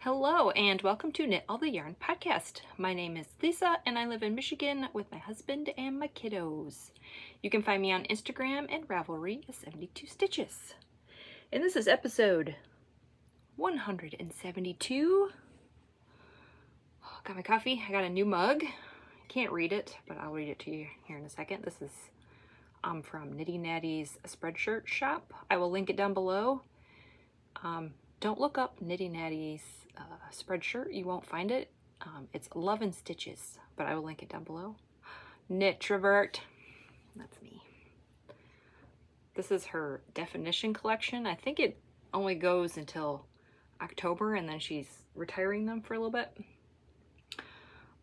Hello and welcome to Knit All the Yarn podcast. My name is Lisa and I live in Michigan with my husband and my kiddos. You can find me on Instagram and Ravelry as 72 Stitches. And this is episode 172. Got my coffee. I got a new mug. Can't read it, but I'll read it to you here in a second. This is from Knitty Natty's Spreadshirt shop. I will link it down below. Don't look up Knitty Natty's Spreadshirt. You won't find it. It's Love and Stitches, but I will link it down below. Knitrovert. That's me. This is her definition collection. I think it only goes until October and then she's retiring them for a little bit.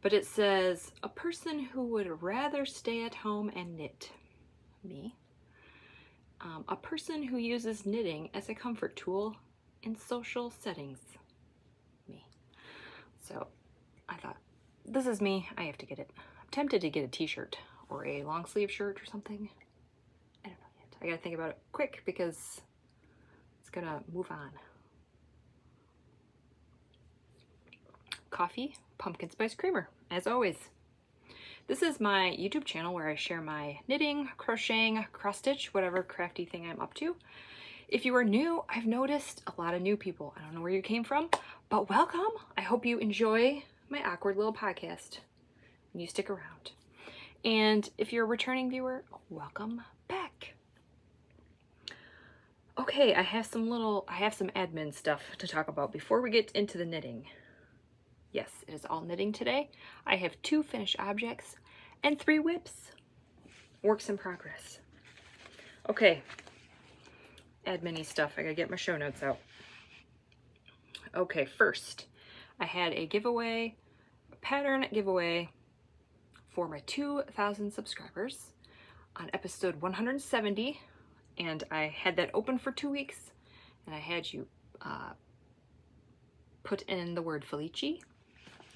But it says, a person who would rather stay at home and knit. Me. A person who uses knitting as a comfort tool in social settings. Me. So I thought, this is me. I have to get it. I'm tempted to get a t-shirt or a long sleeve shirt or something. I don't know yet. I gotta think about it quick because it's gonna move on. Coffee, pumpkin spice creamer, as always. This is my YouTube channel where I share my knitting, crocheting, cross stitch, whatever crafty thing I'm up to. If you are new, I've noticed a lot of new people. I don't know where you came from, but welcome. I hope you enjoy my awkward little podcast and you stick around. And if you're a returning viewer, welcome back. Okay, I have some admin stuff to talk about before we get into the knitting. Yes, it is all knitting today. I have 2 finished objects and 3 whips. Works in progress. Okay. Admin-y stuff. I gotta get my show notes out. Okay, first, I had a giveaway, a pattern giveaway for my 2,000 subscribers on episode 170, and I had that open for 2 weeks, and I had you put in the word Felici,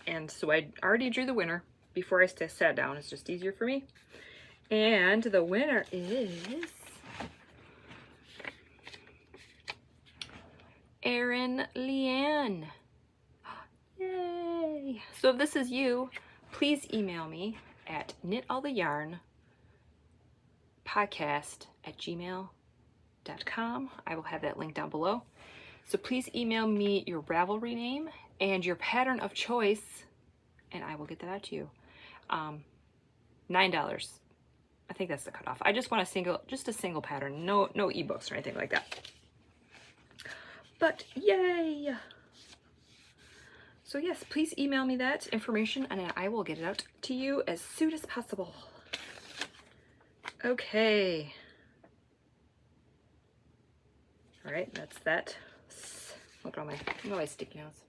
and so I already drew the winner before I sat down. It's just easier for me. And the winner is Erin Leanne. Yay! So if this is you, please email me at knitalltheyarnpodcast@gmail.com. I will have that link down below. So please email me your Ravelry name and your pattern of choice, and I will get that out to you. $9. I think that's the cutoff. I just want a single pattern, no ebooks or anything like that. But yay! So yes, please email me that information and I will get it out to you as soon as possible. Okay. All right, that's that. Look at all my sticky notes.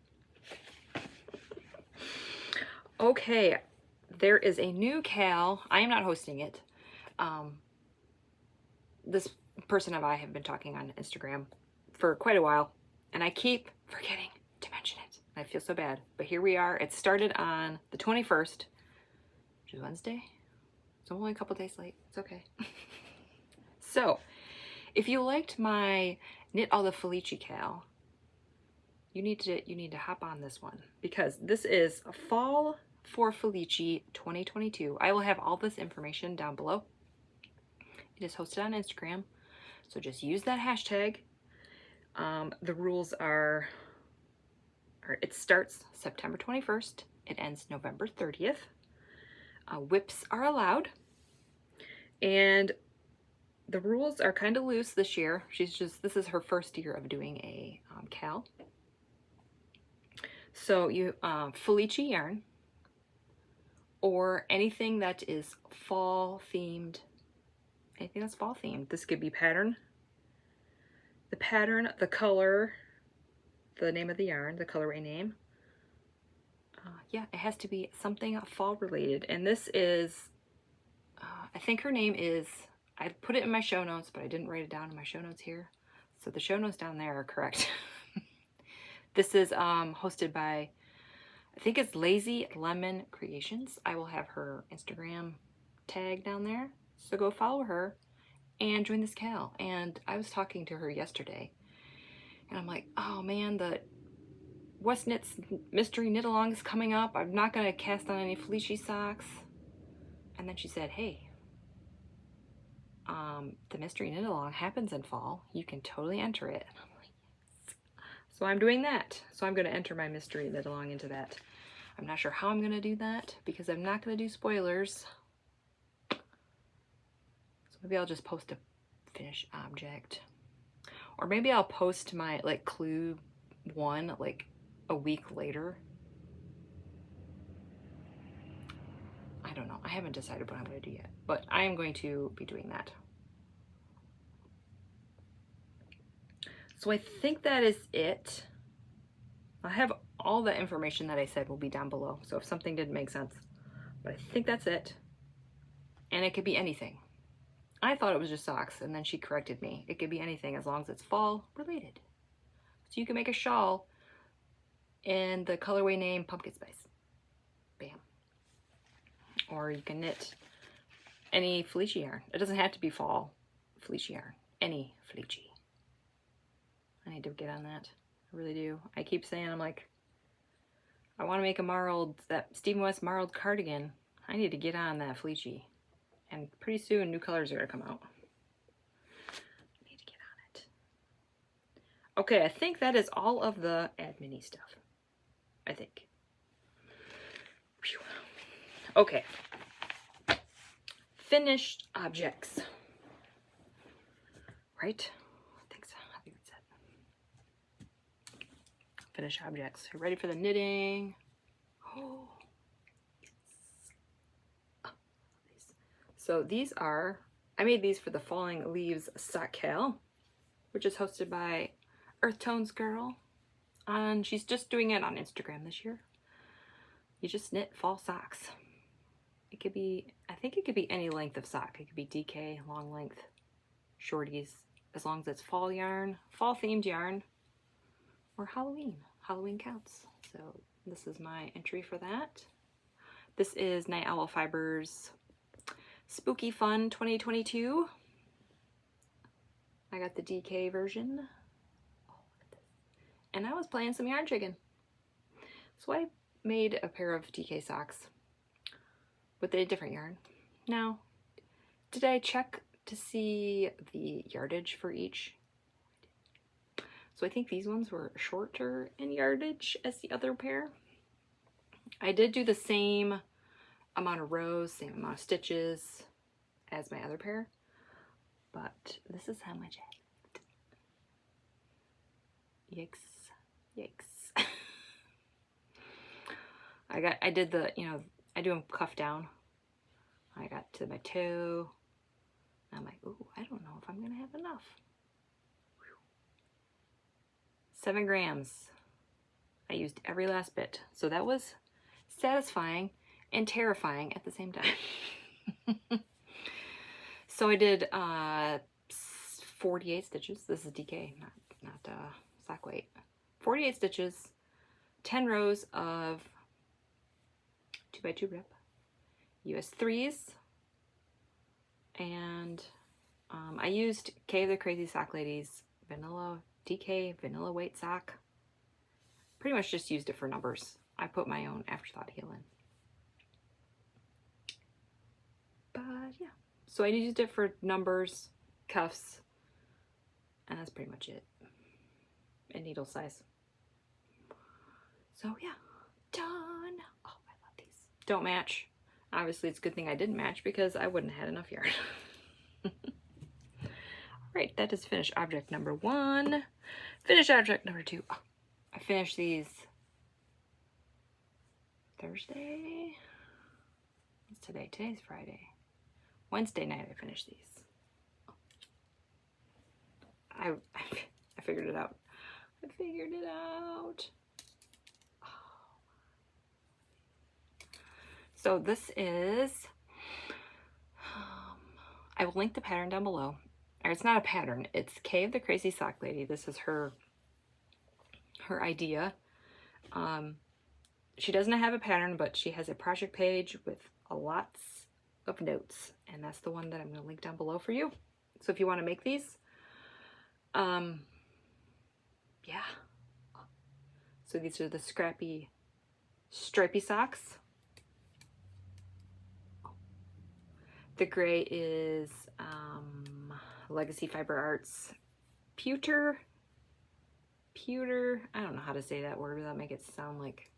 Okay, there is a new KAL. I am not hosting it. This person and I have been talking on Instagram for quite a while, and I keep forgetting to mention it. I feel so bad, but here we are. It started on the 21st, which is Wednesday. So I'm only a couple days late. It's okay. So, if you liked my Knit All the Felici KAL, you need to hop on this one because this is a Fall for Felici 2022. I will have all this information down below. It is hosted on Instagram, so just use that hashtag. The rules are it starts September 21st. It ends November 30th. Whips are allowed. And the rules are kind of loose this year. This is her first year of doing a KAL. So you, Felici yarn, or anything that is fall themed, anything that's fall themed. This could be pattern. The pattern, the color, the name of the yarn, the colorway name. Yeah, it has to be something fall related. And this is, I think her name is, I put it in my show notes, but I didn't write it down in my show notes here. So the show notes down there are correct. This is hosted by, I think it's Lazy Lemon Creations. I will have her Instagram tag down there. So go follow her and join this KAL. And I was talking to her yesterday and I'm like, oh man, West Knit's mystery knit along is coming up. I'm not going to cast on any Felici socks. And then she said, hey, the mystery knit along happens in fall. You can totally enter it. And I'm like, yes. So I'm doing that. So I'm going to enter my mystery knit along into that. I'm not sure how I'm going to do that because I'm not going to do spoilers. So maybe I'll just post a finished object. Or maybe I'll post my like clue one like a week later. I don't know. I haven't decided what I'm going to do yet, but I am going to be doing that. So I think that is it. I have all the information that I said will be down below. So if something didn't make sense, but I think that's it. And it could be anything. I thought it was just socks, and then she corrected me. It could be anything as long as it's fall related. So you can make a shawl in the colorway name Pumpkin Spice. Bam. Or you can knit any Felici yarn. It doesn't have to be fall Felici yarn. Any Felici. I need to get on that. I really do. I keep saying, I'm like, I want to make a marled, that Stephen West marled cardigan. I need to get on that Felici. And pretty soon, new colors are going to come out. I need to get on it. Okay, I think that is all of the admin-y stuff. I think. Whew. Okay. Finished objects. Right? I think so. I think that's it. Finished objects. You're ready for the knitting. Oh. So these are, I made these for the Falling Leaves Sock KAL, which is hosted by Earth Tones Girl. And she's just doing it on Instagram this year. You just knit fall socks. It could be, I think it could be any length of sock. It could be DK, long length, shorties, as long as it's fall yarn, fall themed yarn, or Halloween. Halloween counts. So this is my entry for that. This is Night Owl Fibers Spooky Fun 2022. I got the DK version. Oh, look at this. And I was playing some yarn chicken. So I made a pair of DK socks with a different yarn. Now, did I check to see the yardage for each? So I think these ones were shorter in yardage as the other pair. I did do the same amount of rows, same amount of stitches as my other pair, but this is how much I had. Yikes, yikes. I did the, you know, I do them cuff down. I got to my toe. I'm like, ooh, I don't know if I'm gonna have enough. 7 grams. I used every last bit. So that was satisfying and terrifying at the same time. So I did 48 stitches. This is DK, not sock weight. 48 stitches, 10 rows of 2x2 rip, US 3s, and I used K the Crazy Sock Lady's vanilla DK vanilla weight sock. Pretty much just used it for numbers. I put my own afterthought heel in. But yeah, so I used it for numbers, cuffs, and that's pretty much it. And needle size. So yeah, done. Oh, I love these. Don't match. Obviously, it's a good thing I didn't match because I wouldn't have had enough yarn. Right, that is finished object number 1. Finished object number 2. Oh, I finished these Thursday. What's today? Today's Friday. Wednesday night I finished these. I figured it out. I figured it out. Oh. So this is, I will link the pattern down below. Or it's not a pattern, it's K the Crazy Sock Lady. This is her idea. She doesn't have a pattern, but she has a project page with lots of notes, and that's the one that I'm going to link down below for you. So if you want to make these, yeah. So these are the scrappy, stripy socks. The gray is Legacy Fiber Arts Pewter. I don't know how to say that word without make it sound like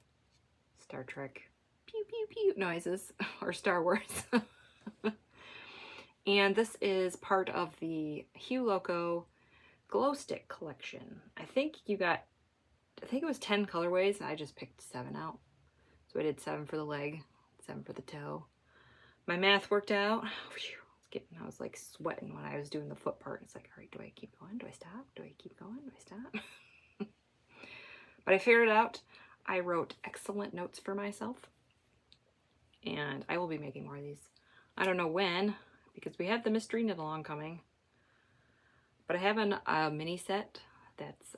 Star Trek pew pew pew noises or Star Wars. And this is part of the Hue Loco Glowstick collection. I think it was 10 colorways. I just picked 7 out. So I did 7 for the leg, 7 for the toe. My math worked out. I was like sweating when I was doing the foot part. It's like, all right, do I keep going? Do I stop? Do I keep going? Do I stop? But I figured it out. I wrote excellent notes for myself. And I will be making more of these. I don't know when, because we have the mystery knit along coming. But I have a mini set that's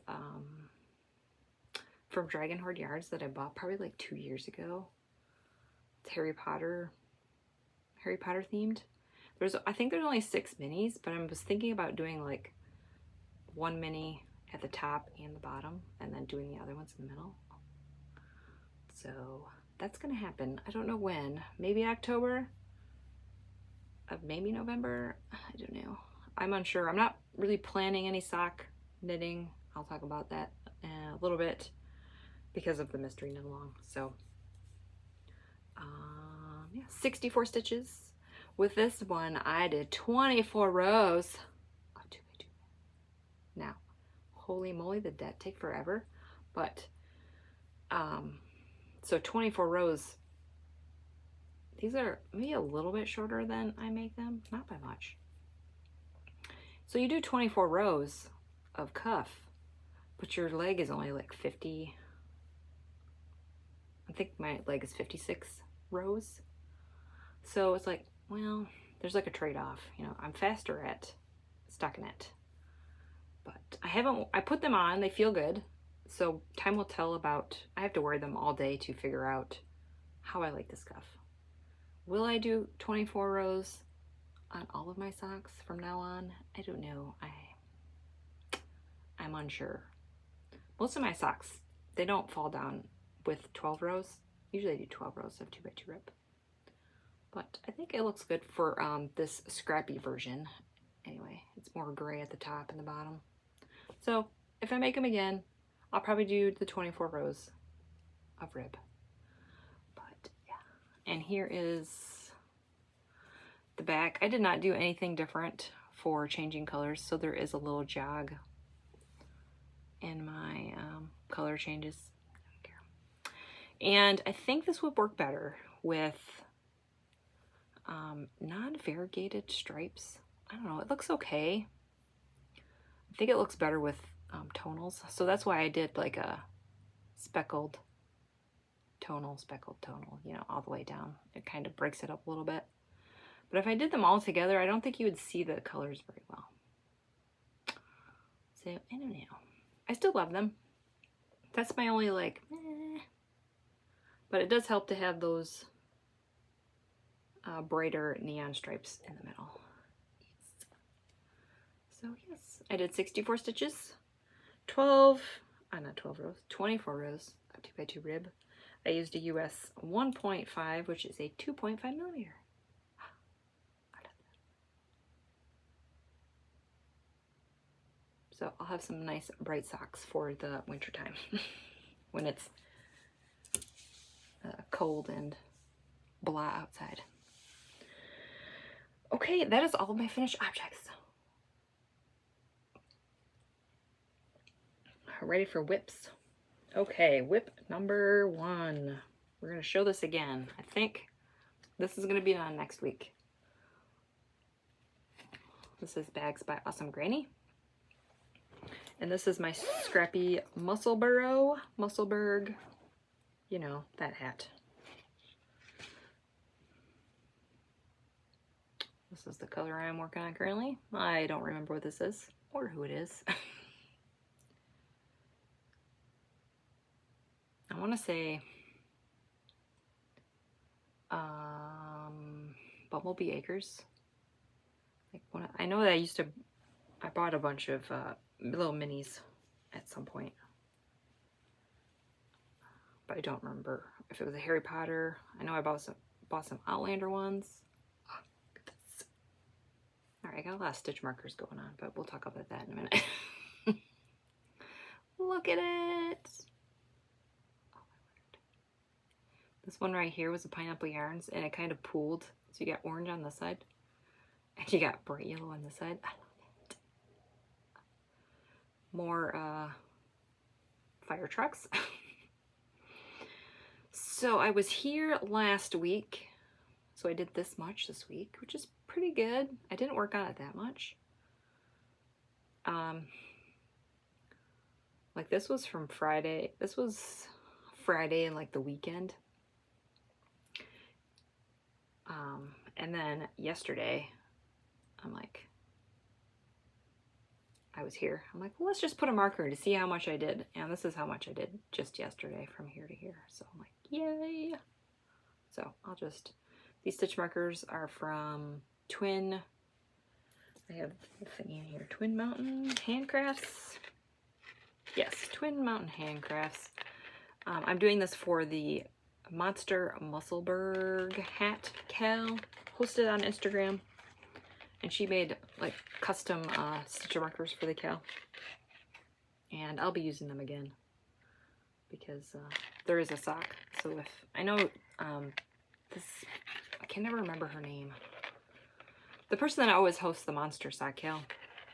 from Dragon Horde Yards that I bought probably like 2 years ago. It's Harry Potter themed. I think there's only 6 minis, but I was thinking about doing like 1 mini at the top and the bottom, and then doing the other ones in the middle. So that's gonna happen. I don't know when. Maybe October. Maybe November. I don't know. I'm unsure. I'm not really planning any sock knitting. I'll talk about that a little bit because of the mystery knit along. So yeah, 64 stitches. With this one, I did 24 rows of 2x2. Now, holy moly, did that take forever? But so 24 rows. These are maybe a little bit shorter than I make them, not by much. So you do 24 rows of cuff, but your leg is only like 50. I think my leg is 56 rows. So it's like, well, there's like a trade-off. You know, I'm faster at stockinette. But I put them on, they feel good. So time will tell about, I have to wear them all day to figure out how I like this cuff. Will I do 24 rows on all of my socks from now on? I don't know. I'm unsure. Most of my socks, they don't fall down with 12 rows. Usually I do 12 rows of 2x2 rip. But I think it looks good for this scrappy version. Anyway, it's more gray at the top and the bottom. So if I make them again, I'll probably do the 24 rows of rib. But yeah, and here is the back. I did not do anything different for changing colors, so there is a little jog in my color changes. I don't care. And I think this would work better with non-variegated stripes. I don't know, it looks okay. I think it looks better with tonals, so that's why I did like a speckled tonal, you know, all the way down. It kind of breaks it up a little bit. But if I did them all together, I don't think you would see the colors very well. So, I don't know. I still love them. That's my only like, But it does help to have those brighter neon stripes in the middle. Yes. So yes, I did 64 stitches, 24 rows of 2x2 rib. I used a US 1.5, which is a 2.5 millimeter. So I'll have some nice bright socks for the winter time when it's cold and blah outside. Okay, that is all of my finished objects. Ready for whips? Okay, whip number 1. We're gonna show this again. I think this is gonna be on next week. This is Bags by Awesome Granny. And this is my scrappy Musselburgh, you know, that hat. This is the color I'm working on currently. I don't remember what this is or who it is. I want to say Bumblebee Acres. Like I know that I bought a bunch of little minis at some point. but I don't remember if it was a Harry Potter. I know I bought some Outlander ones. Oh, look at this. All right, I got a lot of stitch markers going on, but we'll talk about that in a minute. Look at it. Oh my word. This one right here was the pineapple yarns, and it kind of pooled. So you got orange on this side, and you got bright yellow on this side. I love it. More fire trucks. So I was here last week, so I did this much this week, which is pretty good. I didn't work on it that much. Like this was from Friday. This was Friday and like the weekend. And then yesterday, I was here. I'm like, well, let's just put a marker to see how much I did. And this is how much I did just yesterday from here to here. So I'm like, yay. So I'll just, these stitch markers are from Twin, I have the thing in here, Twin Mountain Handcrafts. Yes, Twin Mountain Handcrafts. I'm doing this for the Monster Musselburgh hat KAL, posted on Instagram. And she made like custom stitcher markers for the KAL. And I'll be using them again because there is a sock. So if, I know this, I can never remember her name. The person that always hosts the Monster Sock KAL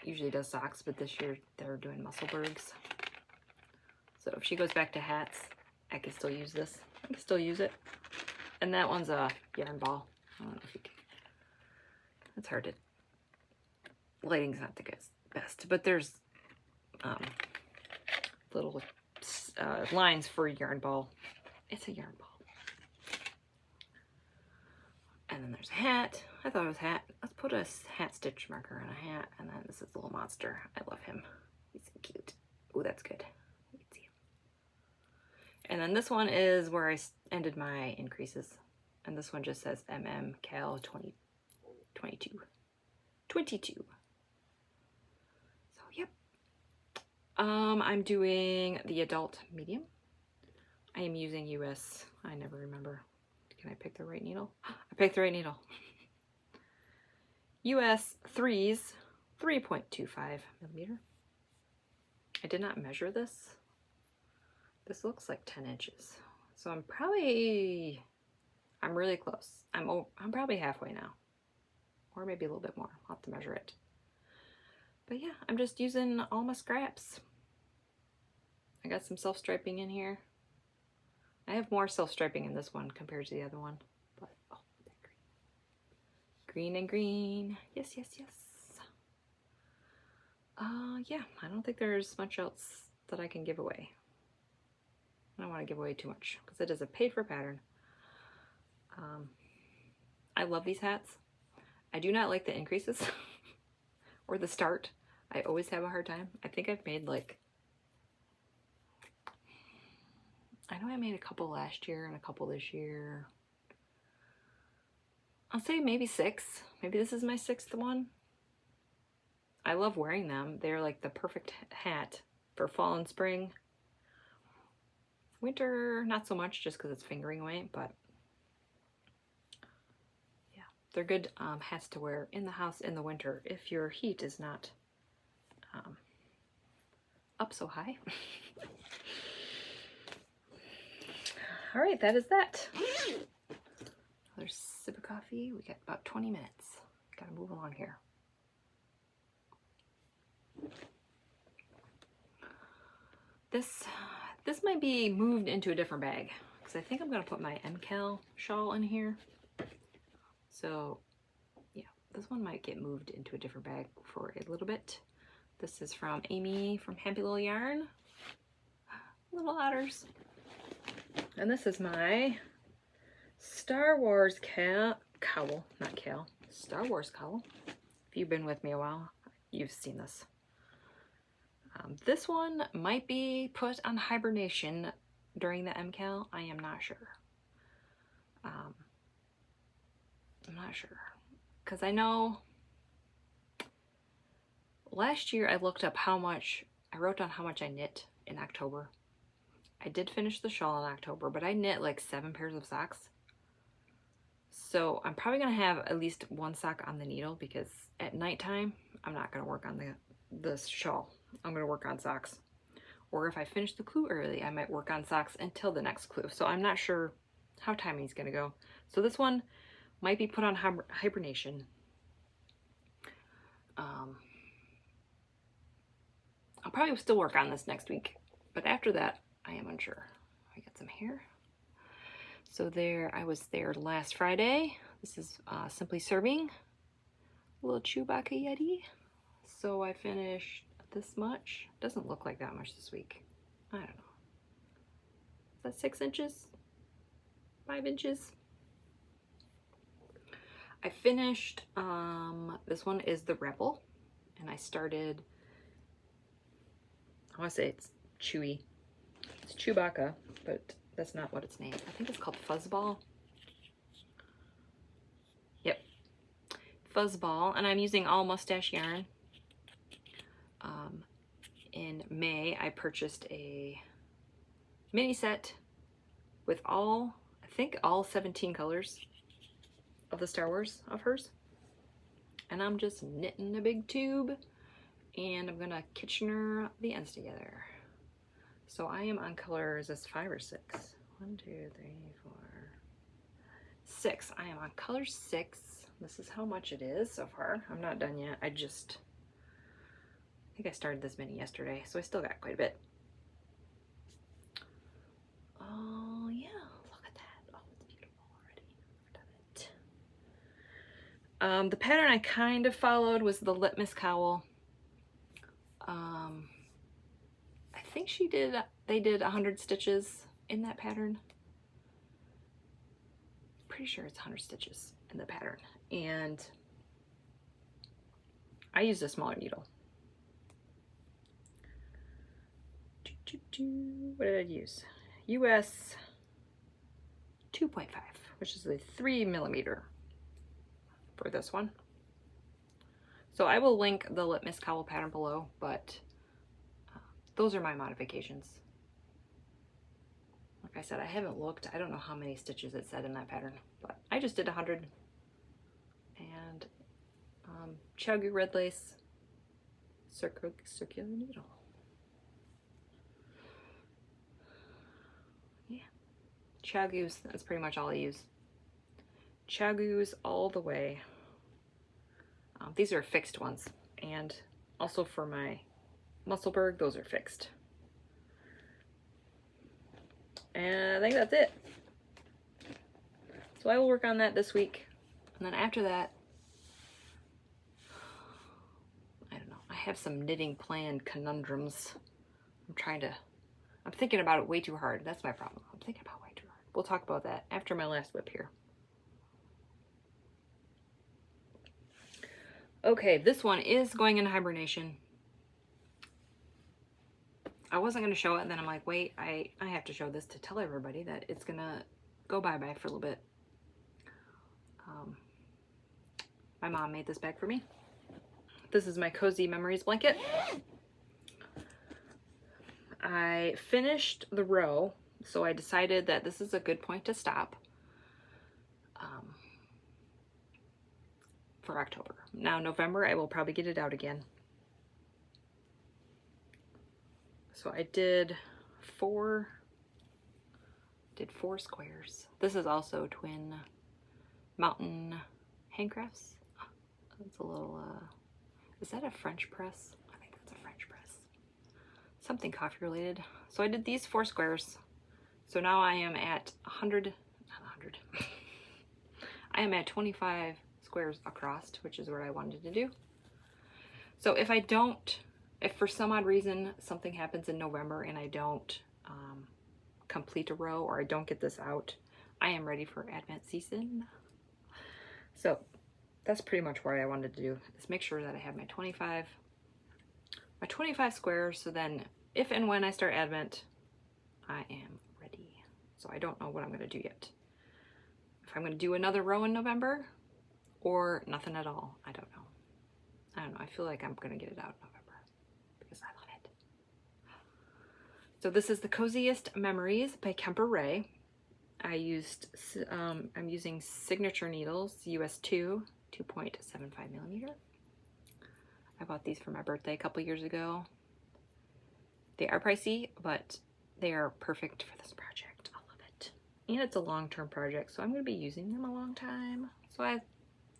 usually does socks, but this year they're doing Musselburghs. So if she goes back to hats, I can still use this. I can still use it. And that one's a yarn ball. I don't know if you can. It's hard to. Lighting's not the best, but there's little lines for yarn ball. It's a yarn ball. And then there's a hat. I thought it was a hat. Let's put a hat stitch marker on a hat. And then this is a little monster. I love him. He's so cute. Oh, that's good. You can see him. And then this one is where I ended my increases. And this one just says KAL 2022. 22. So, yep. I'm doing the adult medium. I am using US. I never remember. Can I pick the right needle? I picked the right needle. US 3s, 3.25 millimeter. I did not measure this. This looks like 10 inches. So I'm really close. I'm probably halfway now. Or maybe a little bit more. I'll have to measure it. But yeah, I'm just using all my scraps. I got some self-striping in here. I have more self-striping in this one compared to the other one. But, oh, that green. Green and green. Yes, yes, yes. Yeah, I don't think there's much else that I can give away. I don't want to give away too much because it is a paid for pattern. I love these hats. I do not like the increases or the start. I always have a hard time. I think I've made like, I know I made a couple last year and a couple this year. I'll say maybe 6. Maybe this is my 6th one. I love wearing them. They're like the perfect hat for fall and spring. Winter, not so much just because it's fingering weight, but yeah, they're good hats to wear in the house in the winter if your heat is not up so high. All right, that is that. Another sip of coffee. We got about 20 minutes. Gotta move along here. This might be moved into a different bag because I think I'm gonna put my KAL shawl in here. So yeah, this one might get moved into a different bag for a little bit. This is from Amy from Happy Little Yarn. Little otters. And this is my Star Wars cowl, not KAL, Star Wars cowl. If you've been with me a while, you've seen this. This one might be put on hibernation during the KAL. I am not sure. I'm not sure. Because I know last year I looked up how much, I wrote down how much I knit in October. I did finish the shawl in October, but I knit like 7 pairs of socks. So I'm probably gonna have at least 1 sock on the needle because at nighttime, I'm not gonna work on the shawl. I'm gonna work on socks. Or if I finish the clue early, I might work on socks until the next clue. So I'm not sure how timing is gonna go. So this one might be put on hibernation. I'll probably still work on this next week, but after that, I am unsure. I got some hair. So there, I was there last Friday. This is Simply Serving, a little Chewbacca Yeti. So I finished this much. Doesn't look like that much this week. I don't know. Is that 6 inches? 5 inches? I finished, this one is the Rebel, and I started, I want to say it's Chewy. It's Chewbacca, but that's not what it's named. I think it's called Fuzzball. Yep. Fuzzball, and I'm using all mustache yarn. In May, I purchased a mini set with I think all 17 colors of the Star Wars of hers. And I'm just knitting a big tube, and I'm gonna Kitchener the ends together. So I am on color, is this 5 or 6? 1, 2, 3, 4, 6. I am on color 6. This is how much it is so far. I'm not done yet. I think I started this mini yesterday, so I still got quite a bit. Oh yeah, look at that. Oh, it's beautiful already. I've done it. The pattern I kind of followed was the Litmus Cowl. I think they did 100 stitches in that pattern. Pretty sure it's 100 stitches in the pattern. And I used a smaller needle. What did I use? US 2.5, which is a 3mm for this one. So I will link the Litmus Cowl pattern below, but those are my modifications. Like I said, I haven't looked. I don't know how many stitches it said in that pattern, but I just did 100. And Chiaogoo red lace, circular needle. Yeah, Chiaogoo's, that's pretty much all I use. Chiaogoo's all the way. These are fixed ones, and also for my Musselburgh, those are fixed. And I think that's it. So I will work on that this week, and then after that, I don't know, I have some knitting planned conundrums. I'm thinking about it way too hard. That's my problem. I'm thinking about it way too hard. We'll talk about that after my last whip here. Okay, this one is going into hibernation. I wasn't going to show it, and then I'm like, wait, I have to show this to tell everybody that it's going to go bye-bye for a little bit. My mom made this bag for me. This is my Cozy Memories blanket. I finished the row, so I decided that this is a good point to stop for October. Now, November, I will probably get it out again. So I did four squares. This is also Twin Mountain Handcrafts. That's a little, is that a French press? I think that's a French press. Something coffee related. So I did these 4 squares. So now I am at 100, not 100. I am at 25 squares across, which is what I wanted to do. So if for some odd reason something happens in November and I don't complete a row, or I don't get this out, I am ready for Advent season. So that's pretty much what I wanted to do, is make sure that I have my 25 squares, so then if and when I start Advent, I am ready. So I don't know what I'm going to do yet. If I'm going to do another row in November or nothing at all, I don't know. I feel like I'm going to get it out in November because I love it. So this is the Coziest Memories by Kemper Ray. I'm using signature needles, US 2.75 millimeter. I bought these for my birthday a couple years ago. They are pricey, but they are perfect for this project. I love it. And it's a long-term project, so I'm going to be using them a long time. So I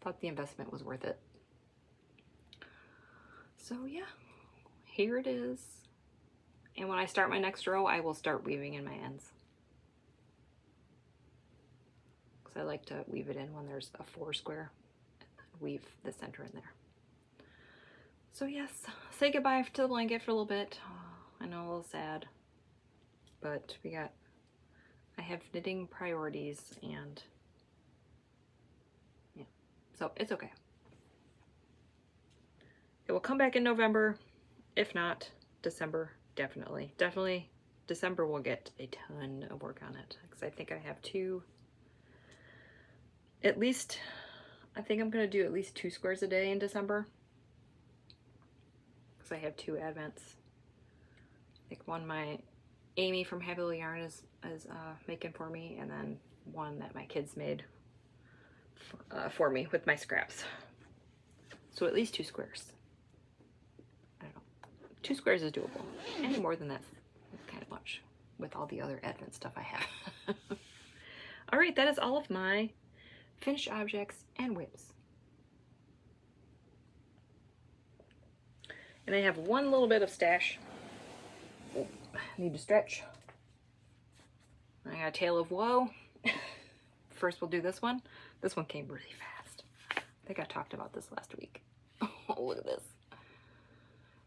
thought the investment was worth it. So yeah, here it is. And when I start my next row, I will start weaving in my ends. Because I like to weave it in when there's a 4 square. And then weave the center in there. So yes, say goodbye to the blanket for a little bit. Oh, I know, a little sad. But I have knitting priorities and yeah, so it's okay. It will come back in November. If not, December, definitely. Definitely December will get a ton of work on it. Because I think I have I think I'm going to do at least 2 squares a day in December. Because I have 2 advents. I think one my Amy from Happy Little Yarn is making for me, and then one that my kids made for me with my scraps. So at least 2 squares. I don't know. 2 squares is doable. Any more than that is kind of much with all the other advent stuff I have. All right, that is all of my finished objects and whips. And I have one little bit of stash. Oh, I need to stretch. I got a Tale of Woe. First we'll do this one. This one came really fast. I think I talked about this last week. Oh, look at this.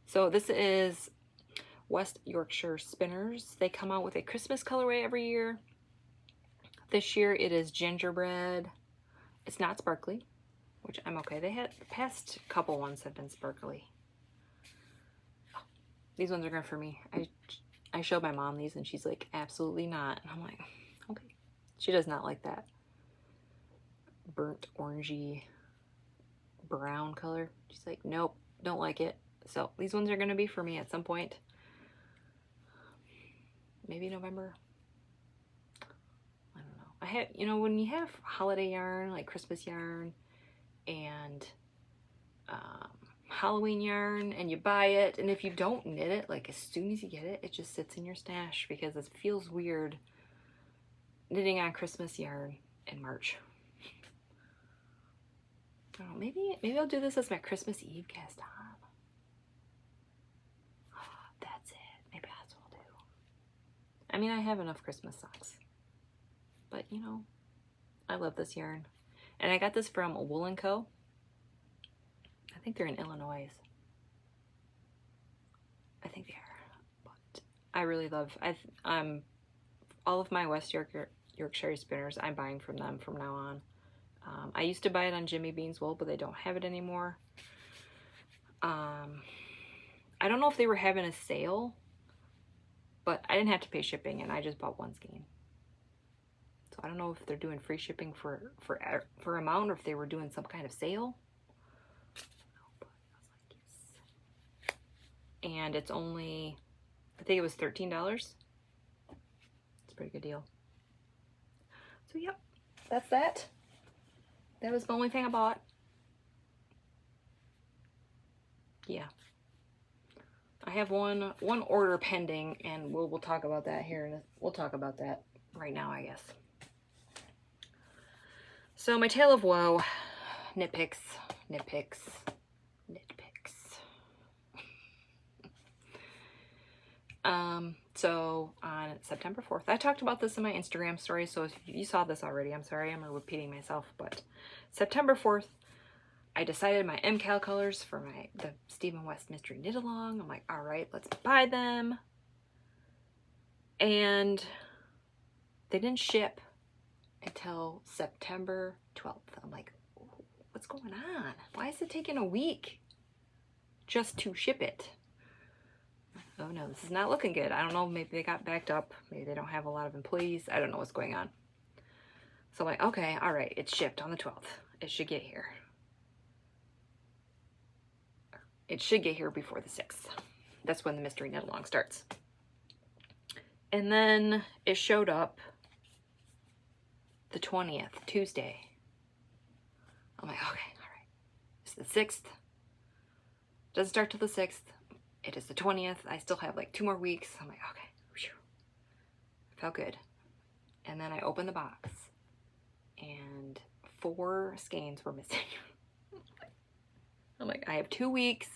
So this is West Yorkshire Spinners. They come out with a Christmas colorway every year. This year it is gingerbread. It's not sparkly, which I'm okay. They had, the past couple ones have been sparkly. Oh, these ones are good for me. I showed my mom these and she's like, absolutely not. And I'm like, okay. She does not like that burnt orangey brown color. She's like, nope, don't like it. So these ones are going to be for me at some point. Maybe November. I don't know. I have, you know, when you have holiday yarn, like Christmas yarn and Halloween yarn, and you buy it, and if you don't knit it, like as soon as you get it, it just sits in your stash because it feels weird knitting on Christmas yarn in March. I don't know, maybe I'll do this as my Christmas Eve cast on. That's it. Maybe that's what I'll do. I mean, I have enough Christmas socks, but you know, I love this yarn, and I got this from Wool & Co. I think they're in Illinois. I think they are, but I really love. All of my West Yorkshire spinners, I'm buying from them from now on. I used to buy it on Jimmy Bean's Wool, but they don't have it anymore. I don't know if they were having a sale, but I didn't have to pay shipping, and I just bought one skein. So I don't know if they're doing free shipping for amount, or if they were doing some kind of sale. And it's only, I think it was $13. It's a pretty good deal. So yep, that's that. That was the only thing I bought. Yeah. I have one order pending, and we'll talk about that here. We'll talk about that right now, I guess. So my Tale of Woe, nitpicks. So on September 4th, I talked about this in my Instagram story, so if you saw this already, I'm sorry, I'm repeating myself, but September 4th, I decided my KAL colors for the Stephen West Mystery Knit Along. I'm like, all right, let's buy them. And they didn't ship until September 12th. I'm like, what's going on? Why is it taking a week just to ship it? Oh no, this is not looking good. I don't know, maybe they got backed up. Maybe they don't have a lot of employees. I don't know what's going on. So I'm like, okay, all right, it's shipped on the 12th. It should get here. It should get here before the 6th. That's when the Mystery Knit Along starts. And then it showed up the 20th, Tuesday. I'm like, okay, all right. It's the 6th. Doesn't start till the 6th. It is the 20th. I still have like 2 more weeks. I'm like, okay. Whew. Felt good. And then I opened the box and 4 skeins were missing. I'm like, I have 2 weeks.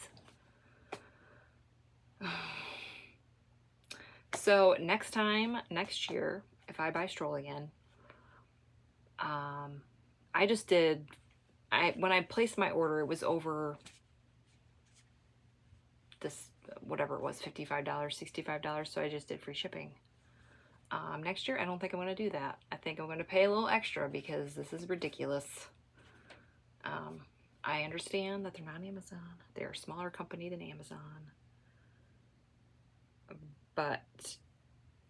So next year, if I buy Stroll again, when I placed my order, it was over this, whatever it was, $55, $65, so I just did free shipping. Next year, I don't think I'm going to do that. I think I'm going to pay a little extra because this is ridiculous. I understand that they're not Amazon. They're a smaller company than Amazon. But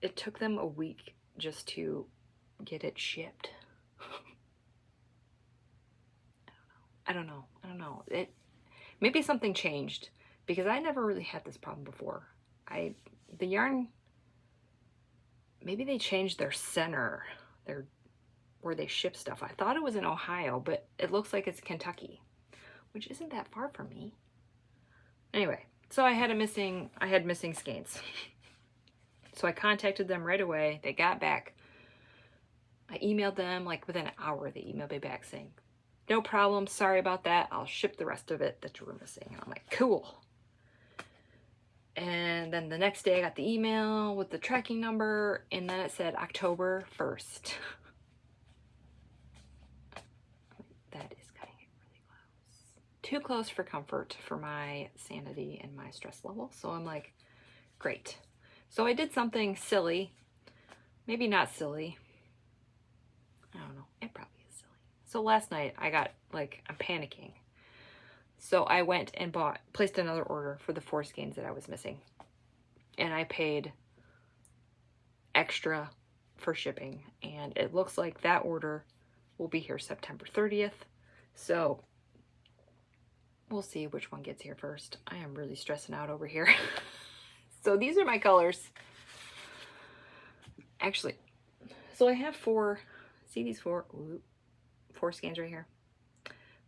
it took them a week just to get it shipped. I don't know. Maybe something changed because I never really had this problem before. The yarn, maybe they changed their center, where they ship stuff. I thought it was in Ohio, but it looks like it's Kentucky, which isn't that far from me. Anyway, so I had missing skeins. So I contacted them right away. They got back. I emailed them like within an hour. They emailed me back saying, no problem, sorry about that. I'll ship the rest of it that you were missing. And I'm like, cool. And then the next day I got the email with the tracking number, and then it said October 1st. That is cutting it really close. Too close for comfort for my sanity and my stress level. So I'm like, great. So I did something silly. Maybe not silly. I don't know. It probably is silly. So last night I got, like, I'm panicking. So I went and placed another order for the 4 skeins that I was missing. And I paid extra for shipping. And it looks like that order will be here September 30th. So we'll see which one gets here first. I am really stressing out over here. So these are my colors. Actually, so I have 4, see these 4 skeins right here?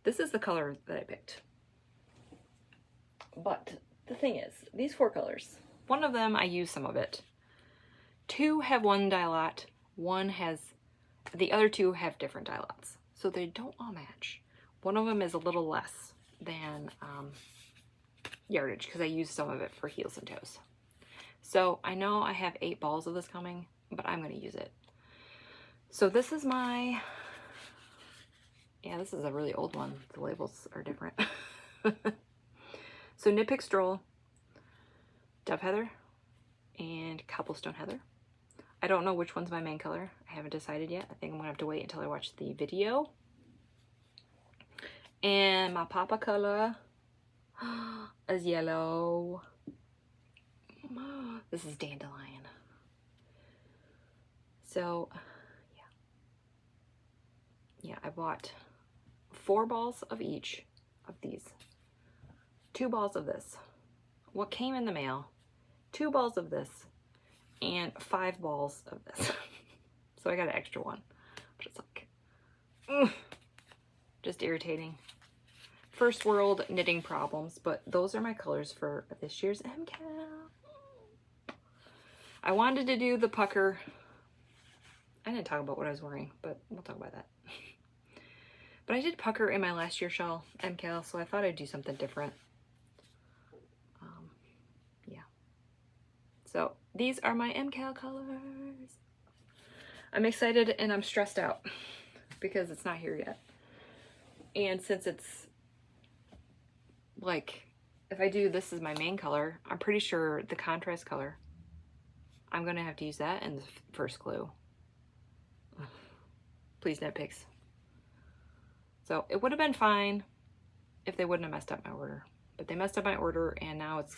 This is the color that I picked. But the thing is, these 4 colors, one of them I use some of it. 2 have 1 dye lot, the other 2 have different dye lots. So they don't all match. One of them is a little less than yardage because I use some of it for heels and toes. So I know I have 8 balls of this coming, but I'm going to use it. So this is my, yeah, this is a really old one. The labels are different. So Knit Pick Stroll, Dove Heather, and Cobblestone Heather. I don't know which one's my main color. I haven't decided yet. I think I'm going to have to wait until I watch the video. And my Papa color is yellow. This is Dandelion. So, yeah, I bought 4 balls of each of these. 2 balls of this. What came in the mail, 2 balls of this, and 5 balls of this. So I got an extra one. But it's like, just irritating. First world knitting problems, but those are my colors for this year's MKAL. I wanted to do the pucker. I didn't talk about what I was wearing, but we'll talk about that. But I did pucker in my last year shawl MKAL, so I thought I'd do something different. Yeah. So these are my MKAL colors. I'm excited and I'm stressed out because it's not here yet. And since it's like, if I do this as my main color, I'm pretty sure the contrast color, I'm going to have to use that in the first glue. Please, Knit Picks. So it would have been fine if they wouldn't have messed up my order. But they messed up my order and now it's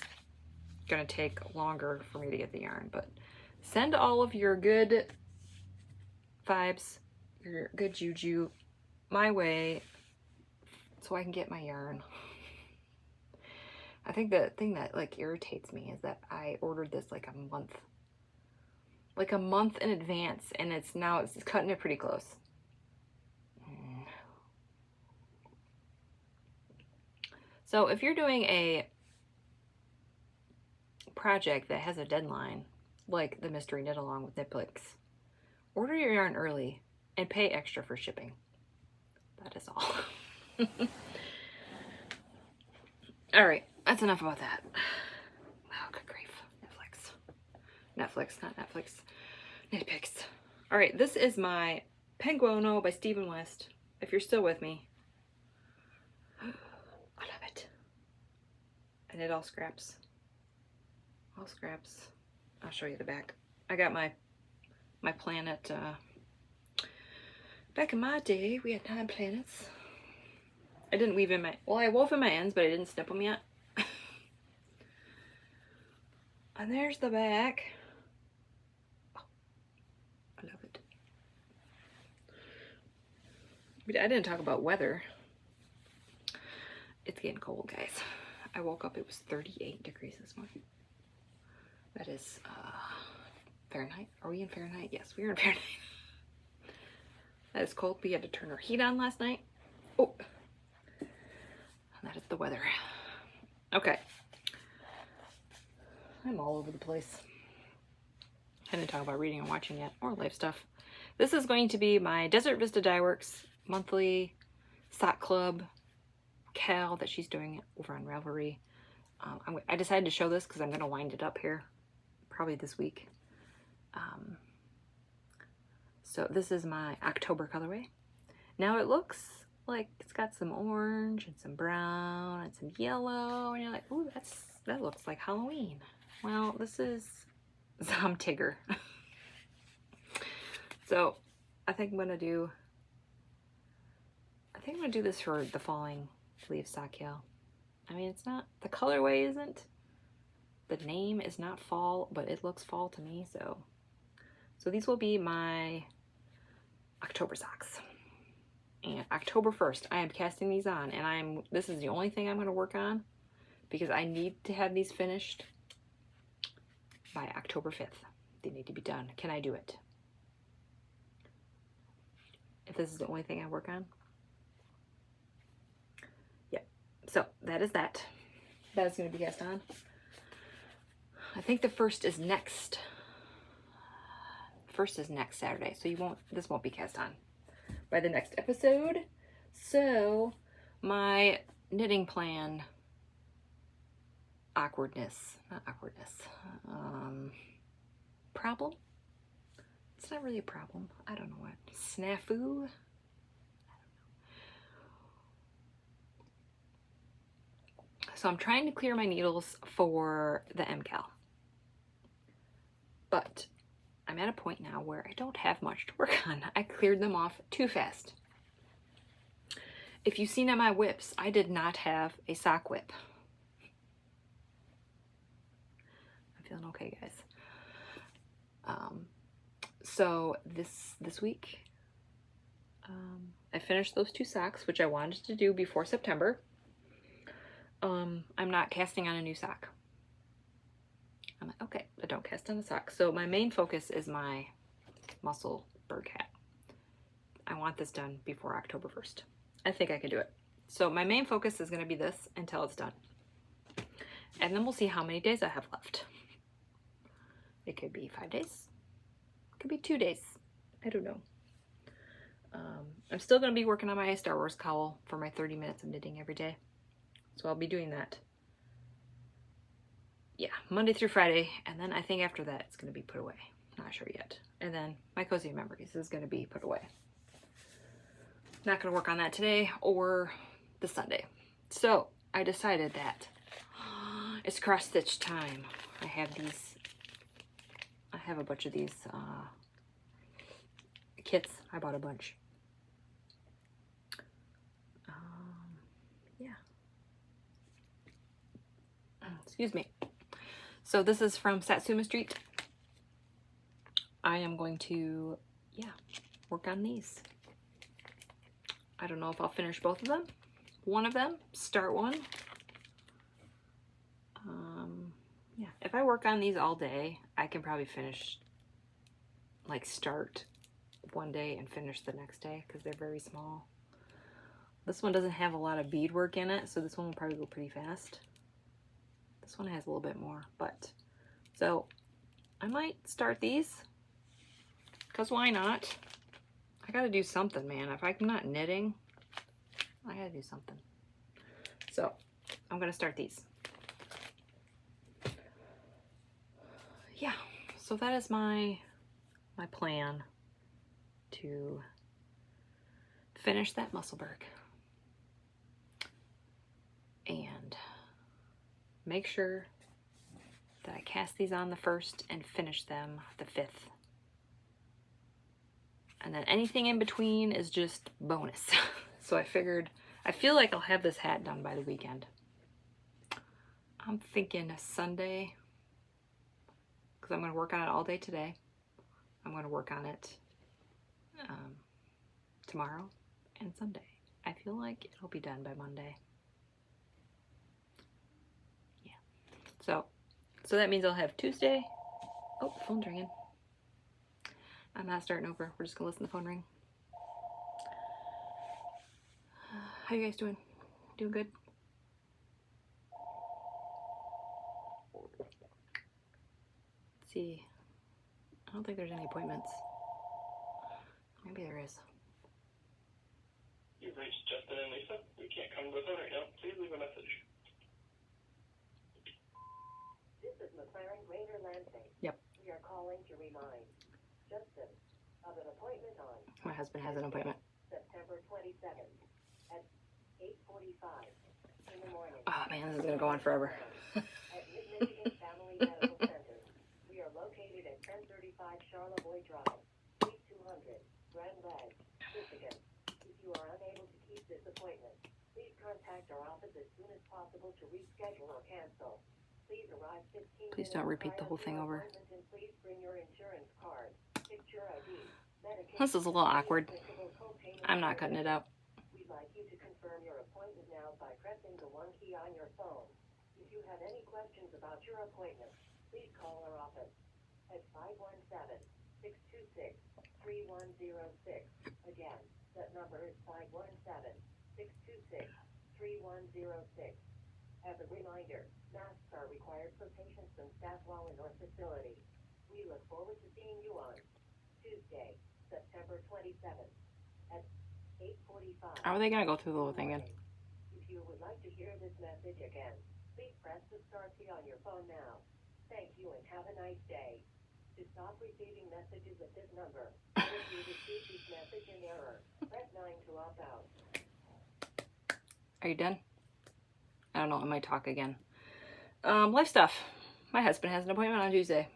going to take longer for me to get the yarn. But send all of your good vibes, your good juju my way so I can get my yarn. I think the thing that like irritates me is that I ordered this like a month like a month in advance, and it's cutting it pretty close. So if you're doing a project that has a deadline, like the mystery knit along with Knitpicks, order your yarn early and pay extra for shipping. That is all. All right, that's enough about that. Oh, good grief. Netflix, not Netflix. Knitpicks. All right, this is my Penguono by Stephen West. If you're still with me. I love it. I did all scraps. All scraps. I'll show you the back. I got my planet. Back in my day, we had 9 planets. I didn't weave in my, well, I wove in my ends, but I didn't snip them yet. And there's the back. Oh, I love it. But I didn't talk about weather. It's getting cold, guys. I woke up, it was 38 degrees this morning. That is Fahrenheit. Are we in Fahrenheit? Yes, we are in Fahrenheit. That is cold. We had to turn our heat on last night. Oh, and that is the weather. Okay. I'm all over the place. I didn't talk about reading and watching yet, or life stuff. This is going to be my Desert Vista Dye Works monthly sock club KAL that she's doing over on Ravelry. I decided to show this because I'm going to wind it up here probably this week. So this is my October colorway. Now it looks like it's got some orange and some brown and some yellow, and you're like, ooh, that looks like Halloween. Well, this is Tigger. So I think I'm gonna do this for the falling leaf sock KAL. I mean, it's not, the colorway isn't, the name is not fall, but it looks fall to me. So these will be my October socks. And October 1st, I am casting these on, and this is the only thing I'm going to work on because I need to have these finished by October 5th. They need to be done. Can I do it? If this is the only thing I work on? Yep. So that is that. That is going to be cast on. I think the first is next Saturday, so this won't be cast on by the next episode. So my knitting plan problem, it's not really a problem, I don't know what, snafu, I don't know. So I'm trying to clear my needles for the MKAL, but I'm at a point now where I don't have much to work on. I cleared them off too fast. If you've seen on my whips, I did not have a sock whip. I'm feeling okay, guys. So this week, I finished those 2 socks, which I wanted to do before September. I'm not casting on a new sock. I'm like, okay, I don't cast on the sock. So my main focus is my muscle bird hat. I want this done before October 1st. I think I can do it. So my main focus is going to be this until it's done. And then we'll see how many days I have left. It could be 5 days. It could be 2 days. I don't know. I'm still going to be working on my Star Wars cowl for my 30 minutes of knitting every day. So I'll be doing that. Yeah, Monday through Friday, and then I think after that it's going to be put away. Not sure yet. And then my Cozy Memories is going to be put away. Not going to work on that today or the Sunday. So I decided that it's cross stitch time. I have a bunch of these kits. I bought a bunch. Yeah. Excuse me. So this is from Satsuma Street. I am going to, work on these. I don't know if I'll finish both of them. One of them, start one. If I work on these all day, I can probably finish like start one day and finish the next day because they're very small. This one doesn't have a lot of beadwork in it, so this one will probably go pretty fast. This one has a little bit more, but so I might start these because why not? I gotta do something, man. If I'm not knitting, I gotta do something. So I'm gonna start these. Yeah, so that is my plan to finish that Musselburgh and make sure that I cast these on the 1st and finish them the 5th. And then anything in between is just bonus. So I feel like I'll have this hat done by the weekend. I'm thinking a Sunday, because I'm going to work on it all day today. I'm going to work on it tomorrow and Sunday. I feel like it'll be done by Monday. Yeah. So that means I'll have Tuesday. Oh, phone's ringing. I'm not starting over. We're just going to listen to the phone ring. How you guys doing? Doing good? Let's see. I don't think there's any appointments. Maybe there is. You've reached Justin and Lisa. We can't come to the phone right now. Please leave a message. This is McLaren Greater Lansing. Yep. We are calling to remind Justin of an appointment on My husband has an appointment. September 27th at 8:45 in the morning. Oh man, this is gonna go on forever. At Mid-Michigan Family Medical Center. We are located at 1035 Charlevoix Drive, Suite 200, Grand Ledge, Michigan. If you are unable to keep this appointment, please contact our office as soon as possible to reschedule or cancel. Please arrive 15 Please don't repeat the whole thing over. and please bring your insurance card, picture ID, medication. This is a little awkward. I'm not cutting it out. We'd like you to confirm your appointment now by pressing the 1 key on your phone. If you have any questions about your appointment, please call our office at 517-626-3106. Again, that number is 517-626-3106. As a reminder, masks are required for patients and staff while in our facility. We look forward to seeing you on Tuesday, September 27th at 8:45. How are they gonna go through the whole thing again? If you would like to hear this message again, please press the star key on your phone now. Thank you and have a nice day. To stop receiving messages at this number, if you receive this message in error, press 9 to opt out. Are you done? I don't know, I might talk again. Life stuff. My husband has an appointment on Tuesday.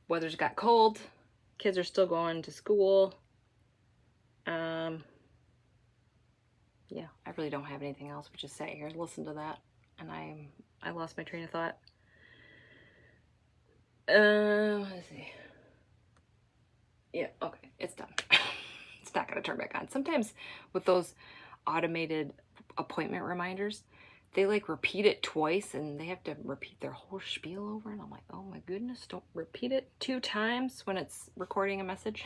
Weather's got cold. Kids are still going to school. Yeah, I really don't have anything else. We just sat here and listened to that. And I lost my train of thought. Let's see. Yeah, okay, it's done. It's not gonna turn back on. Sometimes with those automated appointment reminders, they like repeat it twice and they have to repeat their whole spiel over, and I'm like, oh my goodness, don't repeat it 2 times when it's recording a message.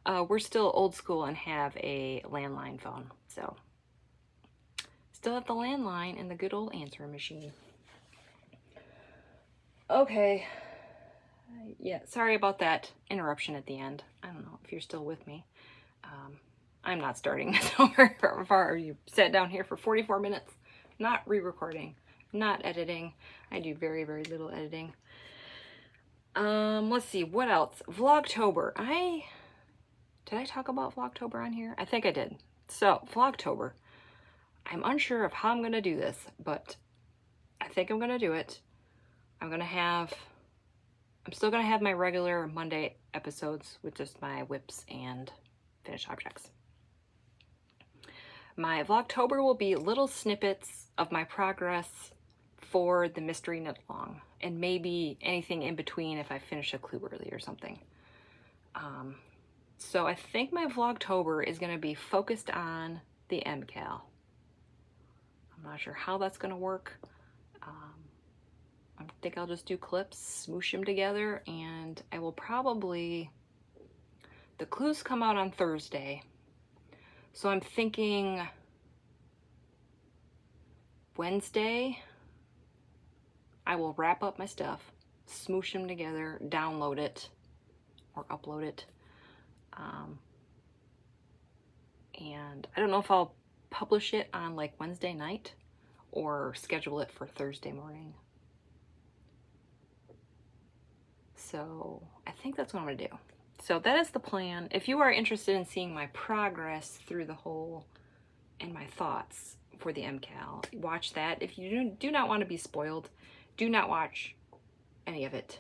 We're still old school and have a landline phone, so still at the landline and the good old answering machine. Okay, yeah, sorry about that interruption at the end. I don't know if you're still with me. I'm not starting this over. You sat down here for 44 minutes, not re-recording, not editing. I do very, very little editing. Let's see, what else? Vlogtober. Did I talk about Vlogtober on here? I think I did. So, Vlogtober. I'm unsure of how I'm going to do this, but I think I'm going to do it. I'm still going to have my regular Monday episodes with just my whips and finished objects. My Vlogtober will be little snippets of my progress for the mystery knit along, and maybe anything in between if I finish a clue early or something. So I think my Vlogtober is going to be focused on the KAL. I'm not sure how that's going to work. think I'll just do clips, smoosh them together, and I will probably, the clues come out on Thursday. So I'm thinking Wednesday, I will wrap up my stuff, smoosh them together, download it, or upload it. And I don't know if I'll publish it on like Wednesday night or schedule it for Thursday morning. So I think that's what I'm gonna do. So that is the plan. If you are interested in seeing my progress through the whole and my thoughts for the MKAL, watch that. If you do not want to be spoiled, do not watch any of it.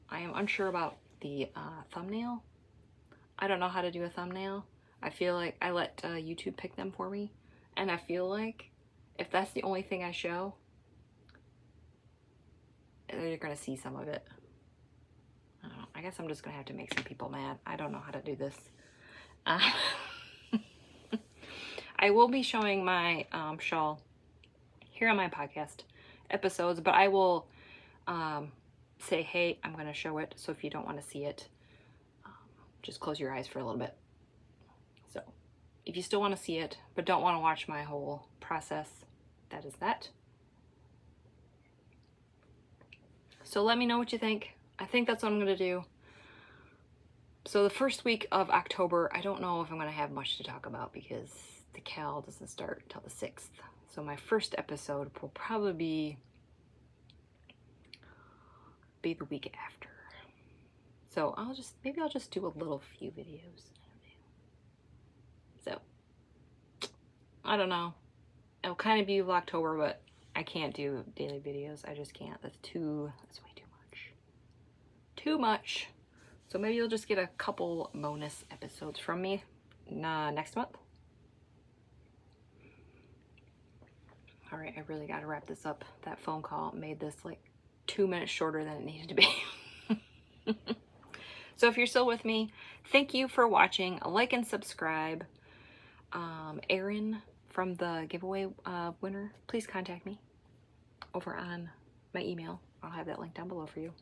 I am unsure about the thumbnail. I don't know how to do a thumbnail. I feel like I let YouTube pick them for me. And I feel like if that's the only thing I show, you're gonna see some of it. I don't know. I guess I'm just gonna have to make some people mad. I don't know how to do this. I will be showing my shawl here on my podcast episodes, but I will say, hey, I'm gonna show it. So if you don't want to see it, just close your eyes for a little bit. So if you still want to see it, but don't want to watch my whole process, that is that. So let me know what you think. I think that's what I'm going to do. So the first week of October, I don't know if I'm going to have much to talk about because the KAL doesn't start until the 6th. So my first episode will probably be the week after. So maybe I'll just do a little few videos. So I don't know. It'll kind of be Vlogtober, but I can't do daily videos. I just can't. That's way too much. Too much. So maybe you'll just get a couple bonus episodes from me next month. All right, I really got to wrap this up. That phone call made this like 2 minutes shorter than it needed to be. So if you're still with me, thank you for watching. Like and subscribe. Erin from the giveaway winner, please contact me over on my email. I'll have that link down below for you.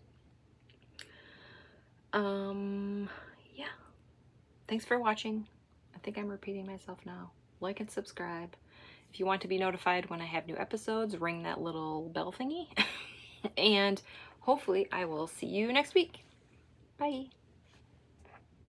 Yeah. Thanks for watching. I think I'm repeating myself now. Like and subscribe. If you want to be notified when I have new episodes, ring that little bell thingy. And hopefully I will see you next week. Bye.